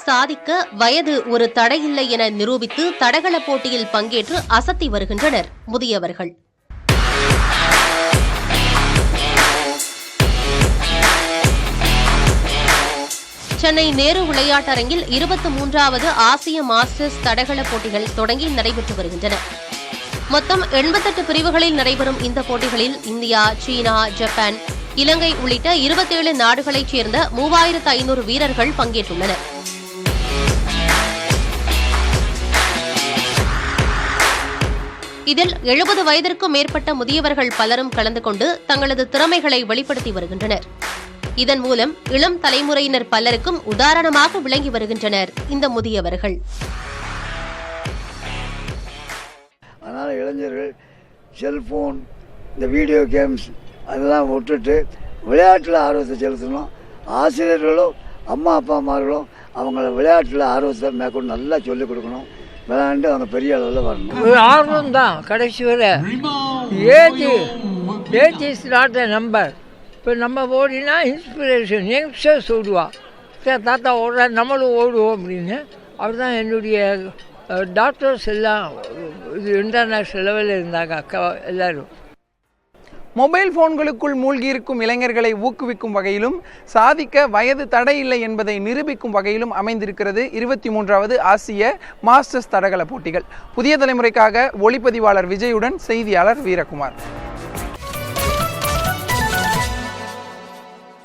சாதிக்க வயது ஒரு தடையில்லை என நிரூபித்து தடகள போட்டியில் பங்கேற்று அசத்தி வருகின்றனர் முதியவர்கள். சென்னை நேரு விளையாட்டரங்கில் 23வது ஆசிய மாஸ்டர்ஸ் தடகள போட்டிகள் தொடங்கி நடைபெற்று வருகின்றன. மொத்தம் 88 பிரிவுகளில் நடைபெறும் இந்த போட்டிகளில் இந்தியா, சீனா, ஜப்பான், இலங்கை உள்ளிட்ட 27 நாடுகளைச் சேர்ந்த 3500 வீரர்கள் பங்கேற்றுள்ளனர். இதில் 70 வயதிற்கும் மேற்பட்ட முதியவர்கள் பலரும் கலந்து கொண்டு தங்களது திறமைகளை வெளிப்படுத்தி வருகின்றனர். இதன் மூலம் இளம் தலைமுறையினர் பலருக்கும் உதாரணமாக விளங்கி வருகின்றனர் இந்த முதியவர்கள். அதனால் இளைஞர்கள் செல்போன், இந்த வீடியோ கேம்ஸ் அதெல்லாம் விட்டுட்டு விளையாட்டில் ஆர்வத்தை செலுத்தணும். ஆசிரியர்களும் அம்மா அப்பாமார்களும் அவங்கள விளையாட்டில் ஆர்வத்தை மேற்கொண்டு நல்லா சொல்லிக் கொடுக்கணும். விளையாண்டு அவங்க பெரிய அளவில் வரணும். ஒரு ஆர்வம் தான் கடைசி வரை. Age is not a number. இப்போ நம்ம ஓடினா இன்ஸ்பிரேஷன். யங்ஸ்டர்ஸ் ஓடுவா, சார் தாத்தா ஓடுறா நம்மளும் ஓடுவோம் அப்படின்னு. அவர் தான் என்னுடைய டாக்டர்ஸ் எல்லாம் இது இன்டர்நேஷ்னல் லெவலில் இருந்தாங்க அக்கா எல்லோரும். மொபைல் போன்களுக்குள் மூழ்கியிருக்கும் இளைஞர்களை ஊக்குவிக்கும் வகையிலும் சாதிக்க வயது தடையில்லை என்பதை நிரூபிக்கும் வகையிலும் அமைந்திருக்கிறது 23வது ஆசிய மாஸ்டர்ஸ் தடகள போட்டிகள். புதிய தலைமுறைக்காக ஒளிப்பதிவாளர் விஜயுடன் செய்தியாளர் வீரகுமார்.